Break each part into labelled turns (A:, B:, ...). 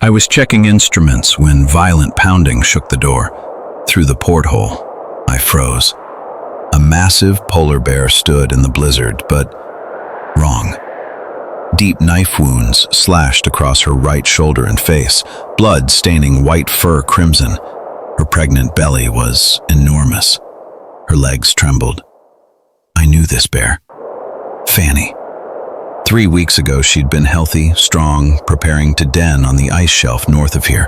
A: I was checking instruments when violent pounding shook the door. Through the porthole, I froze. A massive polar bear stood in the blizzard, but wrong. Deep knife wounds slashed across her right shoulder and face, blood staining white fur crimson. Her pregnant belly was enormous. Her legs trembled. I knew this bear. Fanny. 3 weeks ago, she'd been healthy, strong, preparing to den on the ice shelf north of here.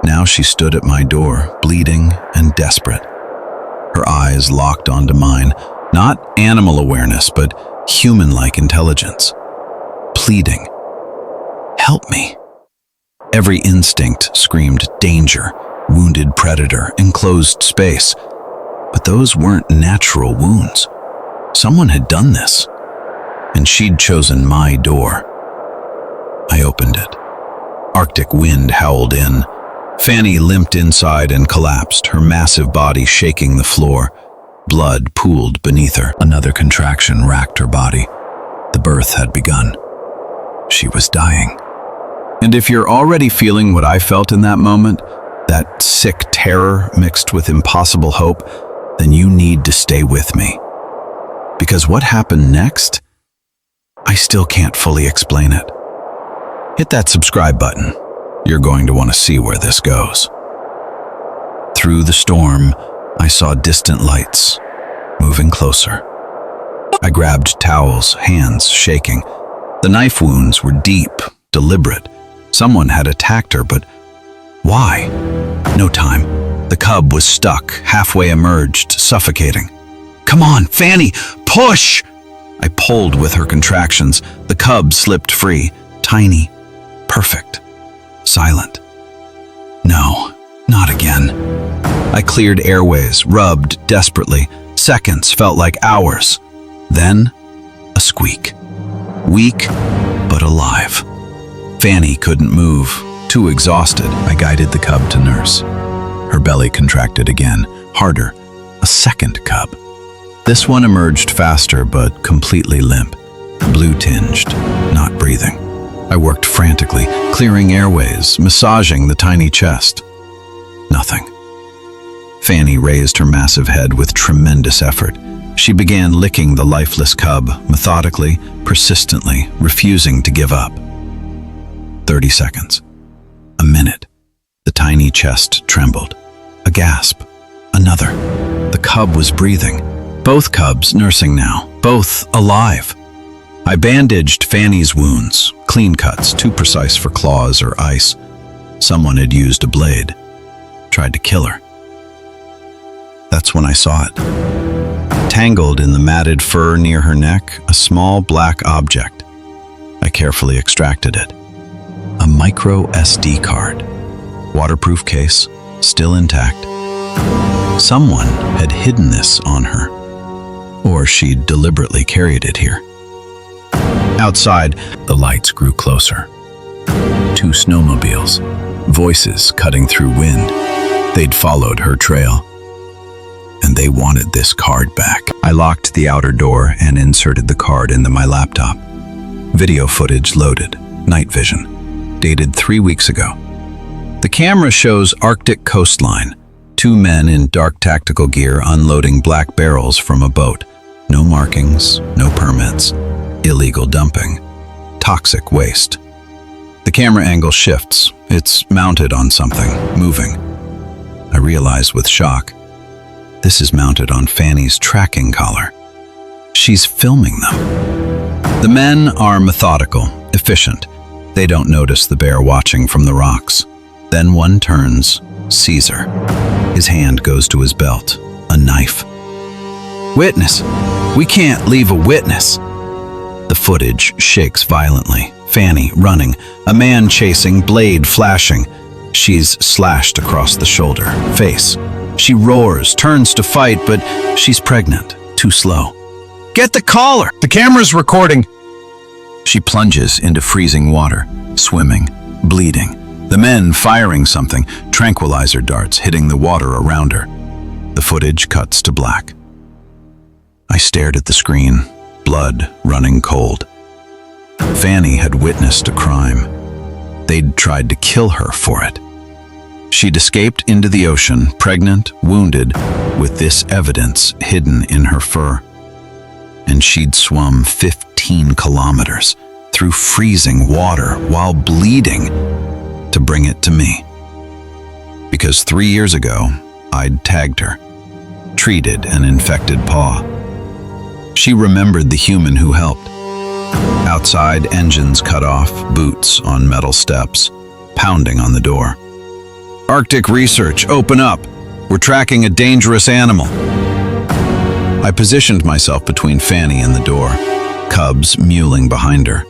A: Now she stood at my door, bleeding and desperate. Her eyes locked onto mine, not animal awareness, but human-like intelligence. Pleading. Help me. Every instinct screamed danger, wounded predator, enclosed space. But those weren't natural wounds. Someone had done this, and she'd chosen my door. I opened it. Arctic wind howled in. Fanny limped inside and collapsed, her massive body shaking the floor. Blood pooled beneath her. Another contraction racked her body. The birth had begun. She was dying. And if you're already feeling what I felt in that moment, that sick terror mixed with impossible hope, then you need to stay with me. Because what happened next, I still can't fully explain it. Hit that subscribe button. You're going to want to see where this goes. Through the storm, I saw distant lights, moving closer. I grabbed towels, hands shaking. The knife wounds were deep, deliberate. Someone had attacked her, but why? No time. The cub was stuck, halfway emerged, suffocating. Come on, Fanny, push! I pulled with her contractions. The cub slipped free, tiny, perfect, silent. No, not again. I cleared airways, rubbed desperately. Seconds felt like hours. Then, a squeak. Weak, but alive. Fanny couldn't move, too exhausted. I guided the cub to nurse. Her belly contracted again, harder. A second cub. This one emerged faster, but completely limp. Blue-tinged, not breathing. I worked frantically, clearing airways, massaging the tiny chest. Nothing. Fanny raised her massive head with tremendous effort. She began licking the lifeless cub, methodically, persistently, refusing to give up. 30 seconds. A minute. The tiny chest trembled. A gasp. Another. The cub was breathing. Both cubs nursing now. Both alive. I bandaged Fanny's wounds, clean cuts, too precise for claws or ice. Someone had used a blade. Tried to kill her. That's when I saw it. Tangled in the matted fur near her neck, a small black object. I carefully extracted it. A micro SD card. Waterproof case, still intact. Someone had hidden this on her. Or she'd deliberately carried it here. Outside, the lights grew closer. 2 snowmobiles, voices cutting through wind. They'd followed her trail. And they wanted this card back. I locked the outer door and inserted the card into my laptop. Video footage loaded, night vision, dated 3 weeks ago. The camera shows Arctic coastline, 2 men in dark tactical gear unloading black barrels from a boat. No markings, no permits, illegal dumping, toxic waste. The camera angle shifts. It's mounted on something, moving. I realize with shock, this is mounted on Fanny's tracking collar. She's filming them. The men are methodical, efficient. They don't notice the bear watching from the rocks. Then one turns, sees her. His hand goes to his belt, a knife. Witness! We can't leave a witness! The footage shakes violently. Fanny running, a man chasing, blade flashing. She's slashed across the shoulder, face. She roars, turns to fight, but she's pregnant, too slow. Get the collar! The camera's recording! She plunges into freezing water, swimming, bleeding. The men firing something, tranquilizer darts hitting the water around her. The footage cuts to black. I stared at the screen, blood running cold. Fanny had witnessed a crime. They'd tried to kill her for it. She'd escaped into the ocean, pregnant, wounded, with this evidence hidden in her fur. And she'd swum 15 kilometers through freezing water while bleeding to bring it to me. Because 3 years ago, I'd tagged her, treated an infected paw. She remembered the human who helped. Outside, engines cut off, boots on metal steps, pounding on the door. "Arctic Research, open up! We're tracking a dangerous animal." I positioned myself between Fanny and the door, cubs mewling behind her.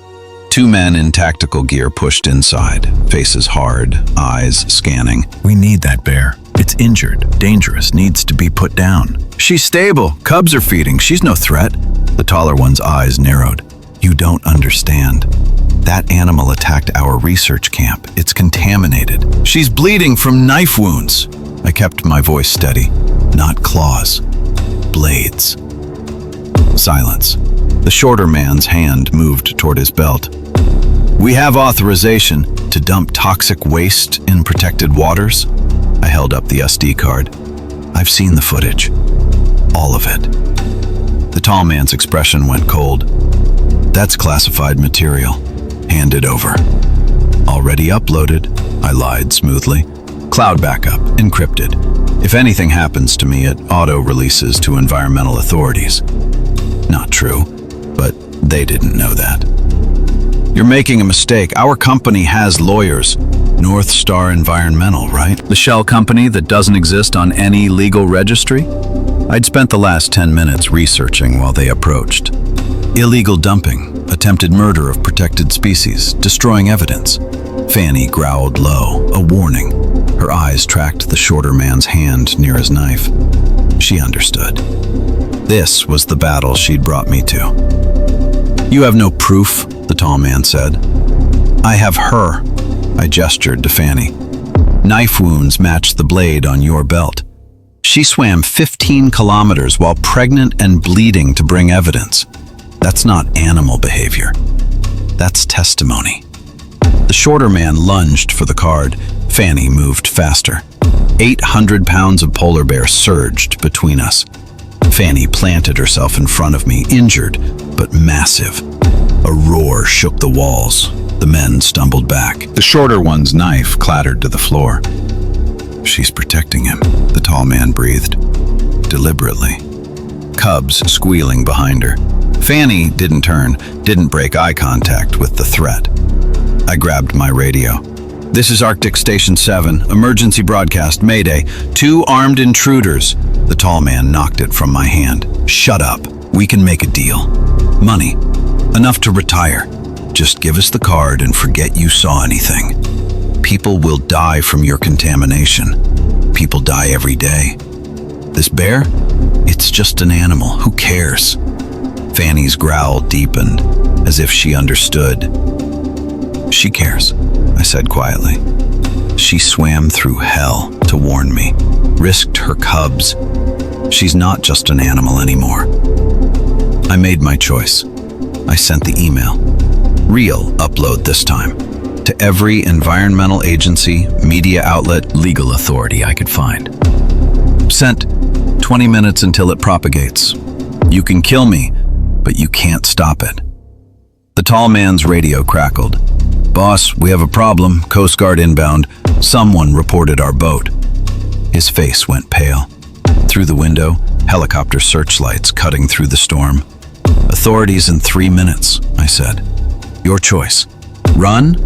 A: 2 men in tactical gear pushed inside, faces hard, eyes scanning.
B: "We need that bear. It's injured, dangerous, needs to be put down." "She's stable. Cubs are feeding. She's no threat." The taller one's eyes narrowed. "You don't understand. That animal attacked our research camp. It's contaminated. She's bleeding from knife wounds." I kept my voice steady. "Not claws. Blades." Silence. The shorter man's hand moved toward his belt. "We have authorization to dump toxic waste in protected waters." I held up the SD card. "I've seen the footage. All of it." The tall man's expression went cold. "That's classified material. Hand it over." "Already uploaded," I lied smoothly. "Cloud backup, encrypted. If anything happens to me, it auto-releases to environmental authorities." Not true, but they didn't know that. "You're making a mistake. Our company has lawyers. North Star Environmental, right? The shell company that doesn't exist on any legal registry?" I'd spent the last 10 minutes researching while they approached. "Illegal dumping, attempted murder of protected species, destroying evidence." Fanny growled low, a warning. Her eyes tracked the shorter man's hand near his knife. She understood. This was the battle she'd brought me to. "You have no proof," the tall man said. "I have her." I gestured to Fanny. "Knife wounds match the blade on your belt. She swam 15 kilometers while pregnant and bleeding to bring evidence. That's not animal behavior. That's testimony." The shorter man lunged for the card. Fanny moved faster. 800 pounds of polar bear surged between us. Fanny planted herself in front of me, injured but massive. A roar shook the walls. The men stumbled back. The shorter one's knife clattered to the floor. "She's protecting him," the tall man breathed, deliberately. Cubs squealing behind her. Fanny didn't turn, didn't break eye contact with the threat. I grabbed my radio. "This is Arctic Station 7, emergency broadcast, Mayday. 2 armed intruders." The tall man knocked it from my hand. "Shut up. We can make a deal. Money. Enough to retire. Just give us the card and forget you saw anything. People will die from your contamination. People die every day. This bear? It's just an animal. Who cares?" Fanny's growl deepened, as if she understood. "She cares," I said quietly. "She swam through hell to warn me, risked her cubs. She's not just an animal anymore." I made my choice. I sent the email. Real upload this time. To every environmental agency, media outlet, legal authority I could find. Sent. 20 minutes until it propagates. You can kill me, but you can't stop it. The tall man's radio crackled. "Boss, we have a problem. Coast Guard inbound. Someone reported our boat." His face went pale. Through the window, helicopter searchlights cutting through the storm. "Authorities in 3 minutes," I said. "Your choice. Run,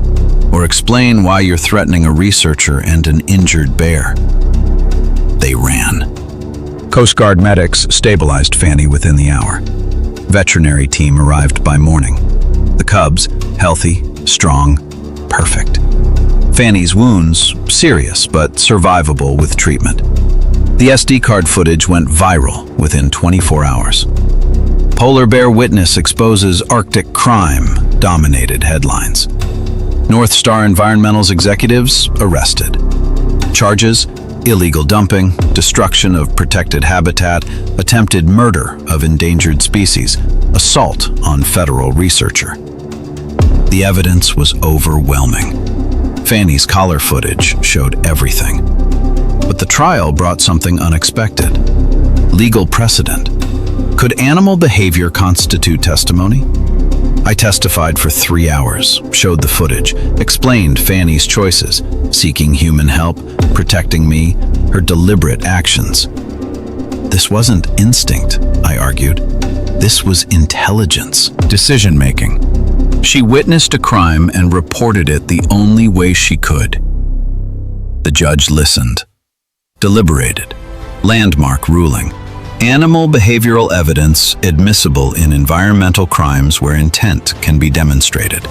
B: or explain why you're threatening a researcher and an injured bear." They ran. Coast Guard medics stabilized Fanny within the hour. Veterinary team arrived by morning. The cubs, healthy, strong, perfect. Fanny's wounds, serious but survivable with treatment. The SD card footage went viral within 24 hours. "Polar bear witness exposes Arctic crime," dominated headlines. North Star Environmental's executives arrested. Charges: illegal dumping, destruction of protected habitat, attempted murder of endangered species, assault on federal researcher. The evidence was overwhelming.
A: Fanny's collar footage showed everything. But the trial brought something unexpected. Legal precedent. Could animal behavior constitute testimony? I testified for 3 hours, showed the footage, explained Fanny's choices, seeking human help, protecting me, her deliberate actions. This wasn't instinct, I argued. This was intelligence. Decision-making. She witnessed a crime and reported it the only way she could. The judge listened. Deliberated. Landmark ruling. Animal behavioral evidence admissible in environmental crimes where intent can be demonstrated.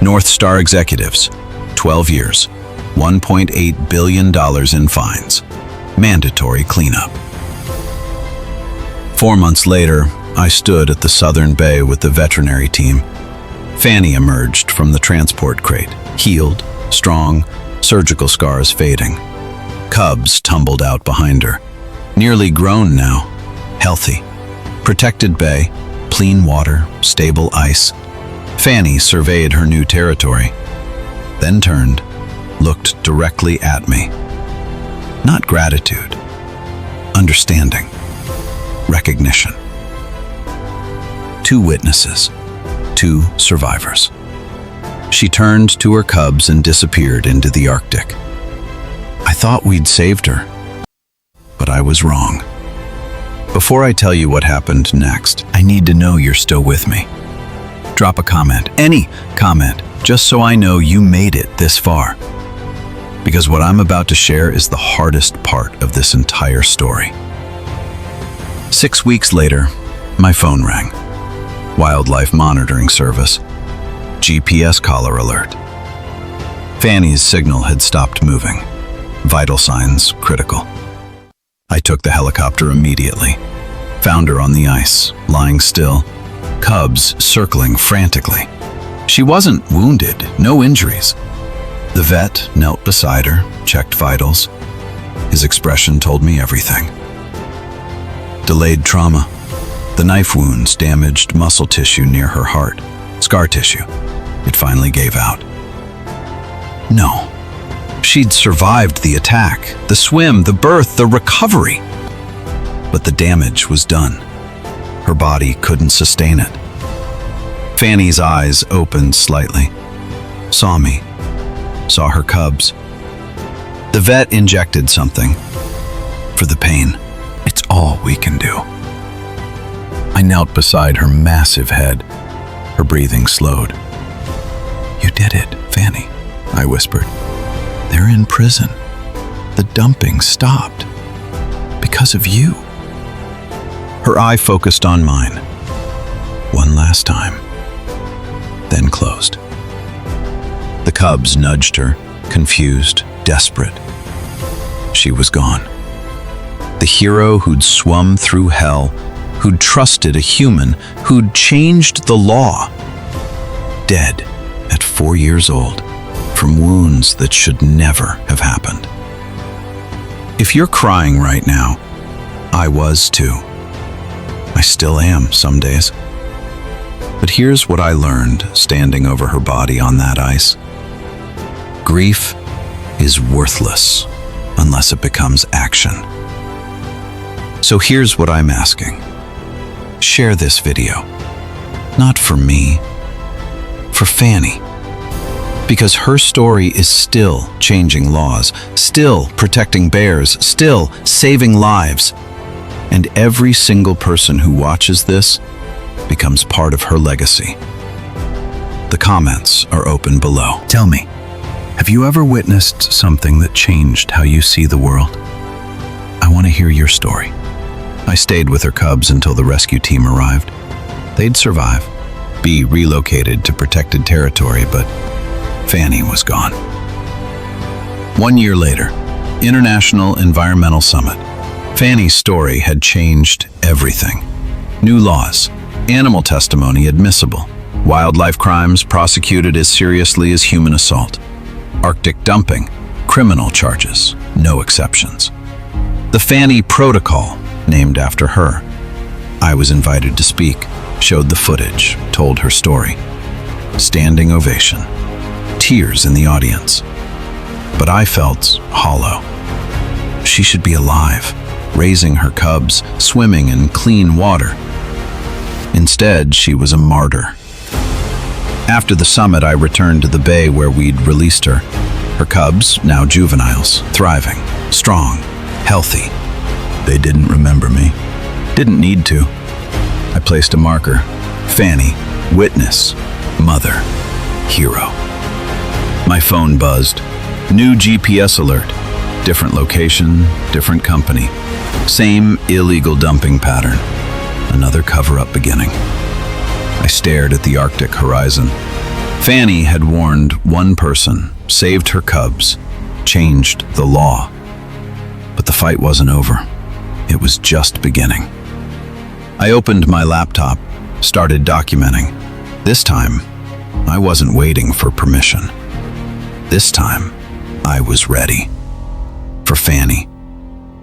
A: North Star executives, 12 years, $1.8 billion in fines. Mandatory cleanup. 4 months later, I stood at the southern bay with the veterinary team. Fanny emerged from the transport crate, healed, strong, surgical scars fading. Cubs tumbled out behind her. Nearly grown now, healthy. Protected bay, clean water, stable ice. Fanny surveyed her new territory, then turned, looked directly at me. Not gratitude, understanding, recognition. 2 witnesses, 2 survivors. She turned to her cubs and disappeared into the Arctic. I thought we'd saved her, but I was wrong. Before I tell you what happened next, I need to know you're still with me. Drop a comment, any comment, just so I know you made it this far. Because what I'm about to share is the hardest part of this entire story. 6 weeks later, my phone rang. Wildlife monitoring service. GPS collar alert. Fanny's signal had stopped moving. Vital signs critical. I took the helicopter immediately. Found her on the ice, lying still. Cubs circling frantically. She wasn't wounded, no injuries. The vet knelt beside her, checked vitals. His expression told me everything. Delayed trauma. The knife wounds damaged muscle tissue near her heart. Scar tissue. It finally gave out. No. She'd survived the attack, the swim, the birth, the recovery. But the damage was done. Her body couldn't sustain it. Fanny's eyes opened slightly. Saw me. Saw her cubs. The vet injected something. For the pain. It's all we can do. I knelt beside her massive head. Her breathing slowed. You did it, Fanny, I whispered. They're in prison. The dumping stopped. Because of you. Her eye focused on mine. One last time. Then closed. The cubs nudged her, confused, desperate. She was gone. The hero who'd swum through hell, who'd trusted a human, who'd changed the law. Dead at 4 years old. From wounds that should never have happened. If you're crying right now, I was too. I still am some days. But here's what I learned standing over her body on that ice. Grief is worthless unless it becomes action. So here's what I'm asking. Share this video. Not for me, for Fanny. Because her story is still changing laws, still protecting bears, still saving lives. And every single person who watches this becomes part of her legacy. The comments are open below. Tell me, have you ever witnessed something that changed how you see the world? I want to hear your story. I stayed with her cubs until the rescue team arrived. They'd survive, be relocated to protected territory, but Fanny was gone. 1 year later, International Environmental Summit. Fanny's story had changed everything. New laws, animal testimony admissible, wildlife crimes prosecuted as seriously as human assault, Arctic dumping, criminal charges, no exceptions. The Fanny Protocol, named after her. I was invited to speak, showed the footage, told her story. Standing ovation. tears in the audience. But I felt hollow. She should be alive, raising her cubs, swimming in clean water. Instead, she was a martyr. After the summit, I returned to the bay where we'd released her. Her cubs, now juveniles, thriving, strong, healthy. They didn't remember me. Didn't need to. I placed a marker. Fanny, witness, mother, hero. My phone buzzed. New GPS alert. Different location, different company. Same illegal dumping pattern. Another cover-up beginning. I stared at the Arctic horizon. Fanny had warned one person, saved her cubs, changed the law. But the fight wasn't over. It was just beginning. I opened my laptop, started documenting. This time, I wasn't waiting for permission. This time, I was ready. For Fanny.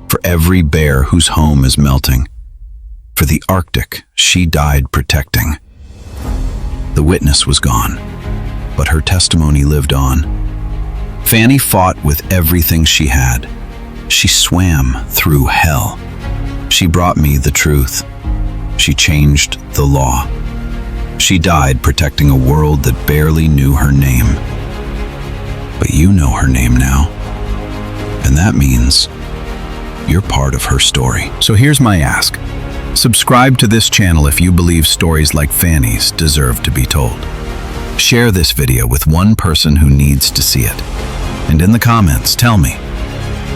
A: For every bear whose home is melting. For the Arctic she died protecting. The witness was gone, but her testimony lived on. Fanny fought with everything she had. She swam through hell. She brought me the truth. She changed the law. She died protecting a world that barely knew her name. But you know her name now. And that means you're part of her story. So here's my ask. Subscribe to this channel if you believe stories like Fanny's deserve to be told. Share this video with one person who needs to see it. And in the comments, tell me,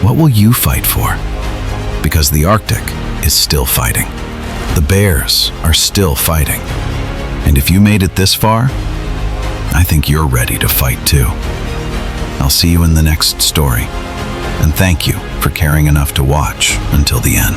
A: what will you fight for? Because the Arctic is still fighting. The bears are still fighting. And if you made it this far, I think you're ready to fight too. I'll see you in the next story. And thank you for caring enough to watch until the end.